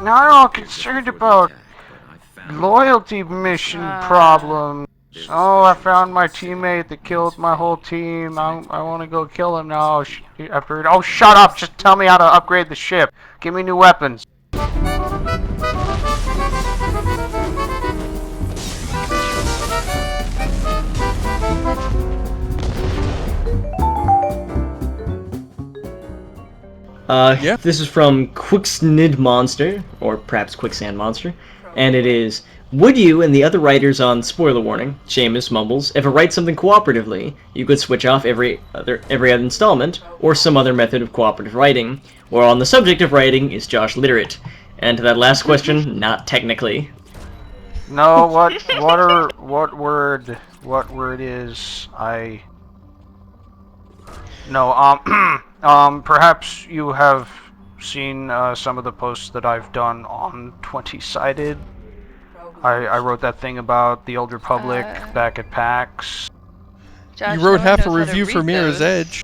not all concerned about loyalty mission problems. Oh, I found my teammate that killed my whole team. I want to go kill him now. Oh, shut up! Just tell me how to upgrade the ship. Give me new weapons. This is from Quicksnid Monster, or perhaps Quicksand Monster, and it is, would you and the other writers on Spoiler Warning, Seamus Mumbles, ever write something cooperatively? You could switch off every other installment, or some other method of cooperative writing, or on the subject of writing, is Josh literate? And to that last question, not technically. No, what word is perhaps you have seen some of the posts that I've done on 20-sided. I wrote that thing about the Old Republic back at PAX. Josh, you wrote half a review for Mirror's Edge.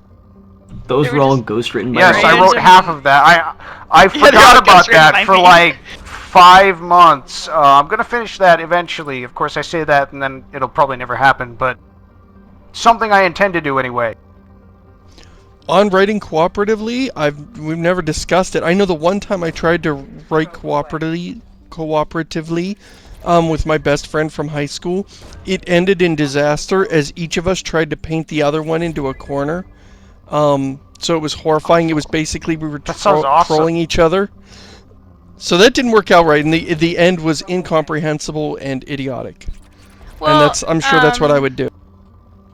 Those were all ghost-written by Yes, I wrote half of that. I forgot about that for like 5 months. I'm gonna finish that eventually. Of course, I say that and then it'll probably never happen, but something I intend to do anyway. On writing cooperatively, we've never discussed it. I know the one time I tried to write cooperatively with my best friend from high school, it ended in disaster as each of us tried to paint the other one into a corner. So it was horrifying. It was basically we were trolling each other. So that didn't work out right, and the end was incomprehensible and idiotic. Well, and I'm sure that's what I would do.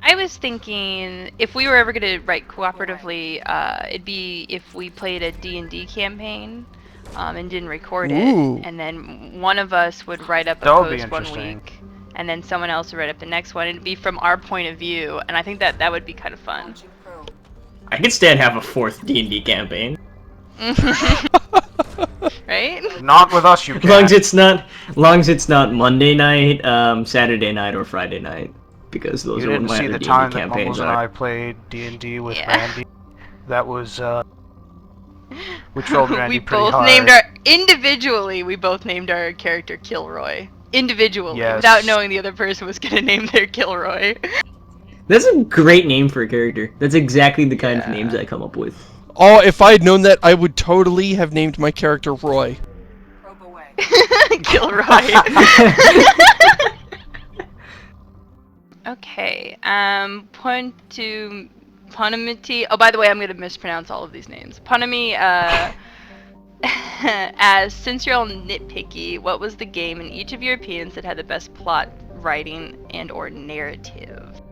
I was thinking if we were ever going to write cooperatively, it'd be if we played a D&D campaign and didn't record it, and then one of us would write up a post 1 week, and then someone else would write up the next one, and it'd be from our point of view, and I think that would be kind of fun. I could stand have a 4th D&D campaign. Right? Not with us, you can't. Long as it's not Monday night, Saturday night, or Friday night. Because those are when my other D&D campaigns are. You didn't see the time that Mumbles and I played D&D with Randy. That was, we trolled Randy pretty hard. Individually, we both named our character Kilroy. Individually, without knowing the other person was going to name their Kilroy. That's a great name for a character. That's exactly the kind of names I come up with. Oh, if I had known that, I would totally have named my character Roy. Kilroy. Okay, Ponamiti. Oh, by the way, I'm going to mispronounce all of these names. Ponami, as since you're all nitpicky, what was the game in each of your opinions that had the best plot, writing, and/or narrative?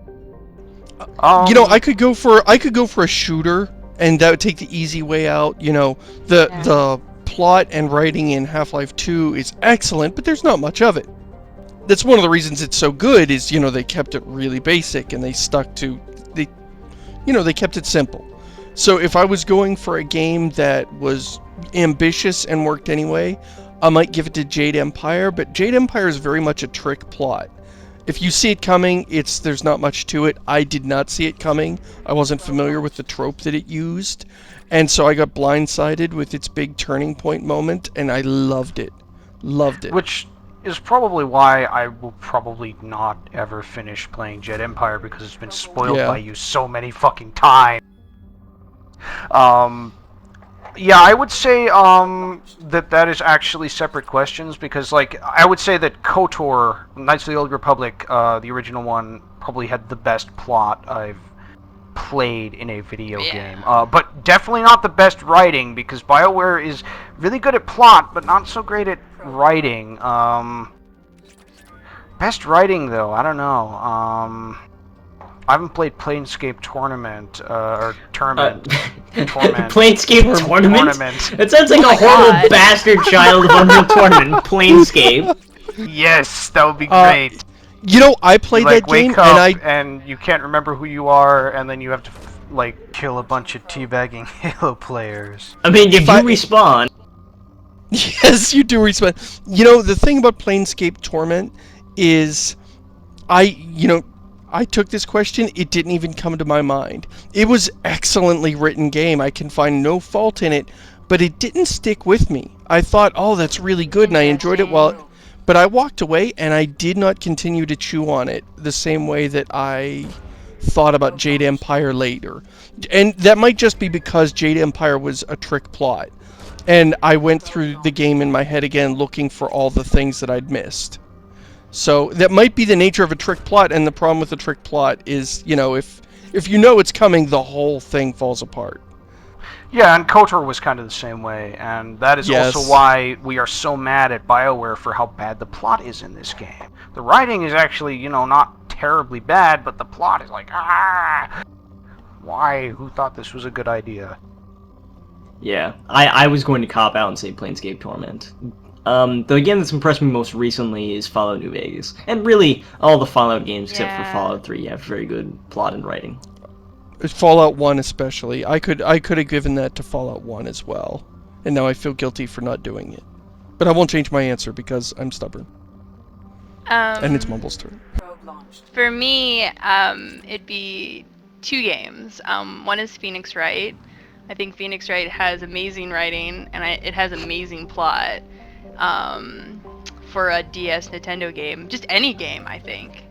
You know, I could go for a shooter, and that would take the easy way out. You know, the plot and writing in Half-Life 2 is excellent, but there's not much of it. That's one of the reasons it's so good is, you know, they kept it really basic and they kept it simple. So if I was going for a game that was ambitious and worked anyway, I might give it to Jade Empire, but Jade Empire is very much a trick plot. If you see it coming, there's not much to it. I did not see it coming. I wasn't familiar with the trope that it used, and so I got blindsided with its big turning point moment, and I loved it. Which is probably why I will probably not ever finish playing Jet Empire, because it's been spoiled by you so many fucking times. Yeah, I would say that is actually separate questions, because like I would say that KOTOR, Knights of the Old Republic, the original one, probably had the best plot I've played in a video game. But definitely not the best writing, because BioWare is really good at plot, but not so great at writing. Best writing though, I don't know. I haven't played Planescape Tournament or Torment. Planescape Tournament? That sounds like a horrible bastard child of Unreal Tournament. Planescape. Yes, that would be great. You know, I played that game, and you can't remember who you are, and then you have to like kill a bunch of teabagging Halo players. I mean, if you respawn. Yes, you do respawn. You know, the thing about Planescape Torment is, I took this question, it didn't even come to my mind. It was excellently written game. I can find no fault in it, but it didn't stick with me. I thought, oh, that's really good, and I enjoyed it but I walked away, and I did not continue to chew on it the same way that I thought about Jade Empire later. And that might just be because Jade Empire was a trick plot. And I went through the game in my head again looking for all the things that I'd missed. So that might be the nature of a trick plot, and the problem with a trick plot is, if you know it's coming, the whole thing falls apart. Yeah, and KOTOR was kind of the same way, and that is Yes. also why we are so mad at BioWare for how bad the plot is in this game. The writing is actually, not terribly bad, but the plot is like, why? Who thought this was a good idea? Yeah, I was going to cop out and say Planescape Torment. The game that's impressed me most recently is Fallout New Vegas. And really, all the Fallout games except for Fallout 3 have very good plot and writing. Fallout 1 especially. I could have given that to Fallout 1 as well. And now I feel guilty for not doing it. But I won't change my answer because I'm stubborn. And it's Mumble's turn. For me, it'd be 2 games. One is Phoenix Wright. I think Phoenix Wright has amazing writing, and it has amazing plot for a DS Nintendo game. Just any game, I think.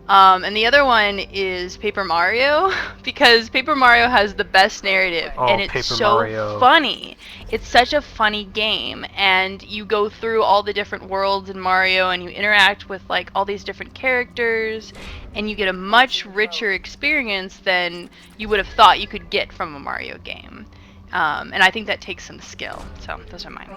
And the other one is Paper Mario, because Paper Mario has the best narrative, and it's so funny. It's such a funny game, and you go through all the different worlds in Mario, and you interact with like all these different characters, and you get a much richer experience than you would have thought you could get from a Mario game. And I think that takes some skill. So those are mine.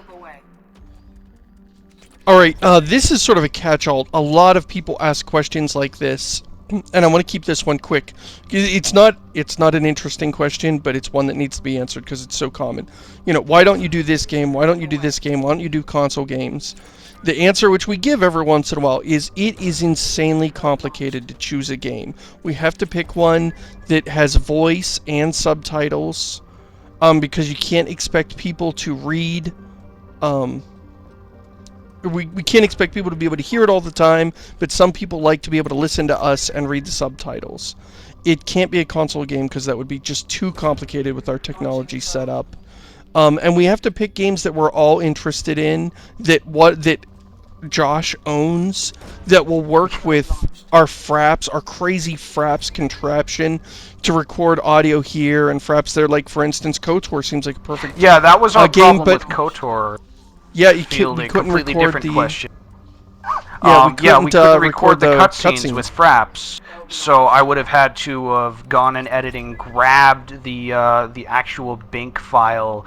Alright, this is sort of a catch-all. A lot of people ask questions like this, and I want to keep this one quick. It's not an interesting question, but it's one that needs to be answered because it's so common. Why don't you do this game? Why don't you do this game? Why don't you do console games? The answer, which we give every once in a while, is it is insanely complicated to choose a game. We have to pick one that has voice and subtitles, because you can't expect people to read, we can't expect people to be able to hear it all the time, but some people like to be able to listen to us and read the subtitles. It can't be a console game because that would be just too complicated with our technology set up. And we have to pick games that we're all interested in, that Josh owns, that will work with our Fraps, our crazy Fraps contraption to record audio here and Fraps there. Like, for instance, KOTOR seems like a perfect Yeah, that was our game, problem but with KOTOR. Yeah, we Fielding couldn't completely record different the... question. Yeah, we couldn't record the cutscenes cutscenes with Fraps, so I would have had to have gone in editing, grabbed the actual Bink file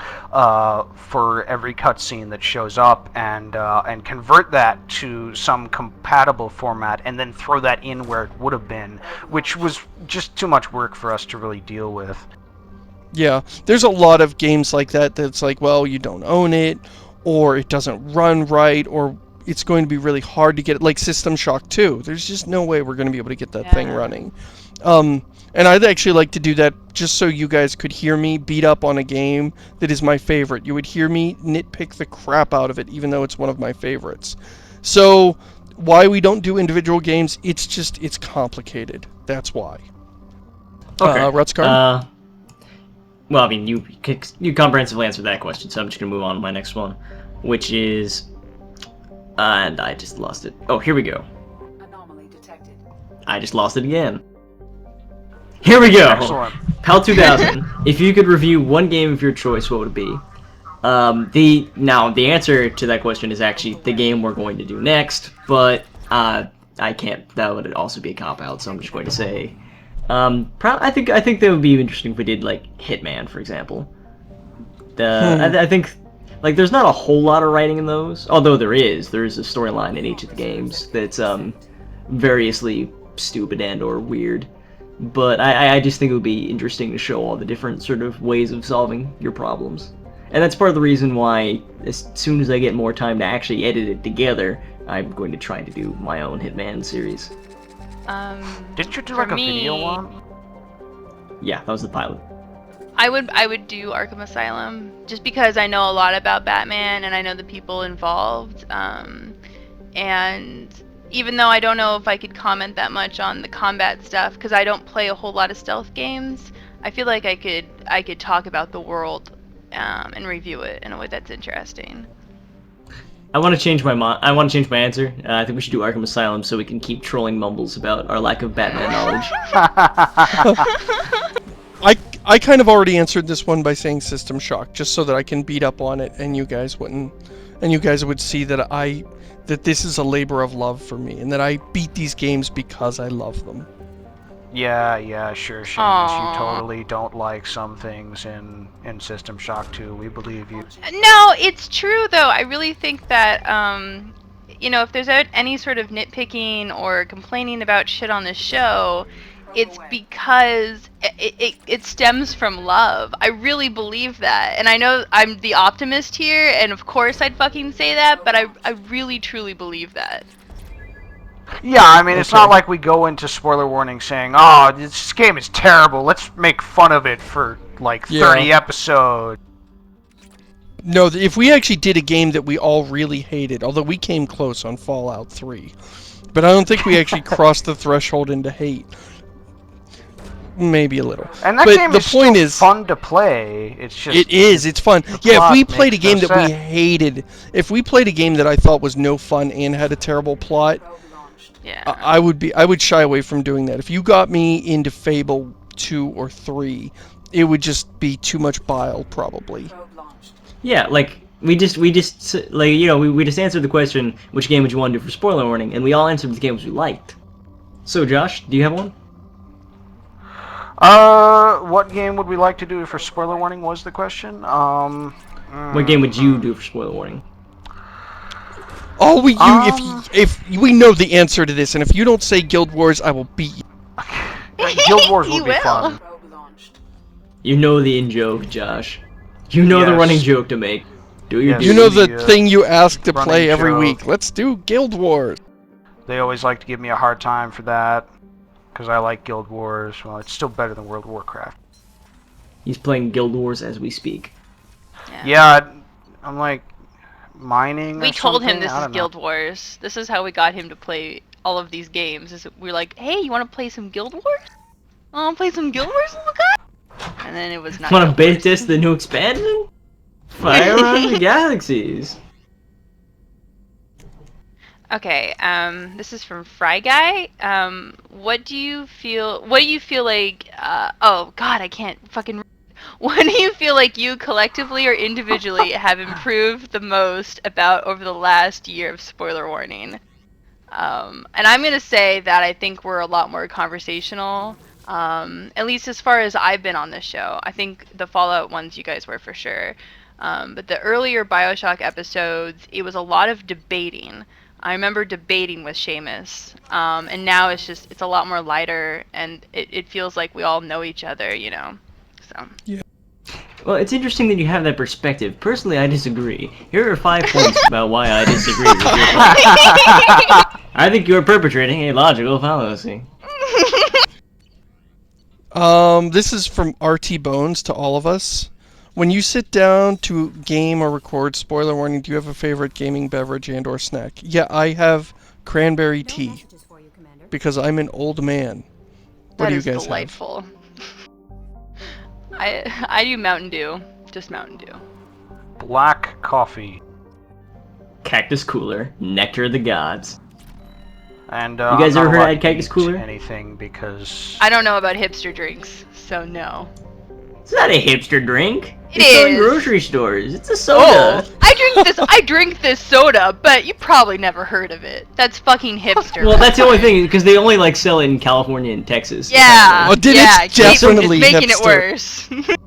for every cutscene that shows up, and convert that to some compatible format, and then throw that in where it would have been, which was just too much work for us to really deal with. Yeah, there's a lot of games like that that's like, well, you don't own it, or it doesn't run right, or it's going to be really hard to get it, like System Shock 2. There's just no way we're going to be able to get that thing running. And I'd actually like to do that just so you guys could hear me beat up on a game that is my favorite. You would hear me nitpick the crap out of it, even though it's one of my favorites. So, why we don't do individual games, it's complicated. That's why. Okay. Rutscar? Well, I mean, you comprehensively answered that question, so I'm just going to move on to my next one, which is... and I just lost it. Oh, here we go. Anomaly detected. I just lost it again. Here we go! Excellent. PAL 2000. If you could review one game of your choice, what would it be? The answer to that question is actually the game we're going to do next, but I can't. That would also be a cop-out, so I'm just going to say... I think that would be interesting if we did, like, Hitman, for example. I think, like, there's not a whole lot of writing in those, although there is a storyline in each of the games that's, variously stupid and or weird. But I just think it would be interesting to show all the different sort of ways of solving your problems. And that's part of the reason why, as soon as I get more time to actually edit it together, I'm going to try to do my own Hitman series. Didn't you do like a video one? Yeah, that was the pilot. I would do Arkham Asylum just because I know a lot about Batman and I know the people involved. And even though I don't know if I could comment that much on the combat stuff because I don't play a whole lot of stealth games, I feel like I could talk about the world and review it in a way that's interesting. I want to change my I want to change my answer. I think we should do Arkham Asylum so we can keep trolling Mumbles about our lack of Batman knowledge. I kind of already answered this one by saying System Shock, just so that I can beat up on it, and you guys wouldn't, and you guys would see that that this is a labor of love for me, and that I beat these games because I love them. Yeah, sure, Seamus. Aww. You totally don't like some things in System Shock 2. We believe you. No, it's true though. I really think that if there's any sort of nitpicking or complaining about shit on this show, it's because it stems from love. I really believe that, and I know I'm the optimist here, and of course I'd fucking say that, but I really truly believe that. Yeah, I mean, it's not like we go into spoiler warning saying, "Oh, this game is terrible. Let's make fun of it for like 30 episodes." No, if we actually did a game that we all really hated, although we came close on Fallout 3, but I don't think we actually crossed the threshold into hate. Maybe a little. And that but game the is point still is, fun to play. It's just it is. It's fun. Yeah, if plot we played a makes game no that we sense. hated, if we played a game that I thought was no fun and had a terrible plot, Yeah. I would shy away from doing that. If you got me into Fable 2 or 3, it would just be too much bile, probably. Yeah, like we just we just answered the question, which game would you want to do for spoiler warning, and we all answered the games we liked. So Josh, do you have one? What game would we like to do for spoiler warning was the question. What game would you do for spoiler warning? If we know the answer to this, and if you don't say Guild Wars, I will beat you. Guild Wars would You be will. fun. You know the in-joke, Josh. You know the Yes. running joke to make. Do your Yes. You duty. know the, the thing you ask to running play every joke. week. Let's do Guild Wars. They always like to give me a hard time for that because I like Guild Wars. Well, it's still better than World of Warcraft. He's playing Guild Wars as we speak. Yeah, I'm like mining. We or told him something? this I is don't know. Guild Wars. This is how we got him to play all of these games. We're like, hey, you want to play some Guild Wars? Want to play some Guild Wars, little guy? And then it was not. Want to Guild beta Wars. test the new expansion? Fire on the galaxies. Okay, this is from Fry Guy. What do you feel like, oh god, I can't fucking, what do you feel like you collectively or individually have improved the most about over the last year of spoiler warning? And I'm gonna say that I think we're a lot more conversational, at least as far as I've been on this show. I think the Fallout ones you guys were for sure. But the earlier Bioshock episodes, it was a lot of debating. I remember debating with Seamus, and now it's a lot more lighter, and it feels like we all know each other, you know. So. Well, it's interesting that you have that perspective. Personally, I disagree. Here are 5 points about why I disagree with your point. I think you're perpetrating a logical fallacy. This is from RT Bones to all of us. When you sit down to game or record, spoiler warning, do you have a favorite gaming beverage and or snack? Yeah, I have cranberry tea. Because I'm an old man. What do you guys have? Delightful. I do Mountain Dew. Just Mountain Dew. Black coffee. Cactus Cooler, Nectar of the Gods. And You guys I'm ever not heard allowed of Cactus to eat Cooler? Anything because I don't know about hipster drinks, so no. It's not a hipster drink. It It's sold in is. grocery stores. It's a soda. Oh, I drink this soda, but you probably never heard of it. That's fucking hipster. Well, that's the only thing, because they only like sell it in California and Texas. Yeah. Oh, then yeah, it's definitely it's making it hipster. worse.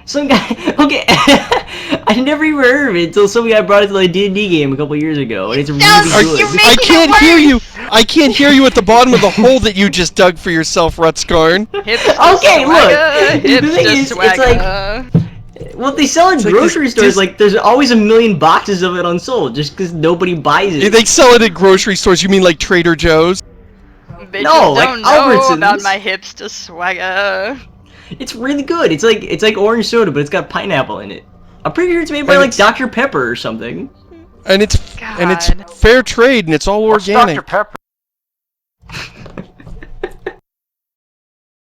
Some guy, okay, I never even heard of it until some guy brought it to like a D&D game a couple years ago, and it's really sounds like good. you make- I Making it can't hear you. worse. I can't hear you at the bottom of the hole that you just dug for yourself, Rutskarn. Hipster Okay, look, swagger, the thing hipster is, it's like- swagger. Well, they sell in like grocery this- stores, this- like, there's always a million boxes of it unsold, just because nobody buys it. They sell it at grocery stores. You mean like Trader Joe's? Bitches No, like don't know Albertsons. about my hipster swagger. It's really good. It's like orange soda, but it's got pineapple in it. I'm pretty sure it's made by And like it's- Dr. Pepper or something. And it's God. fair trade and it's all what's organic. Dr. Pepper?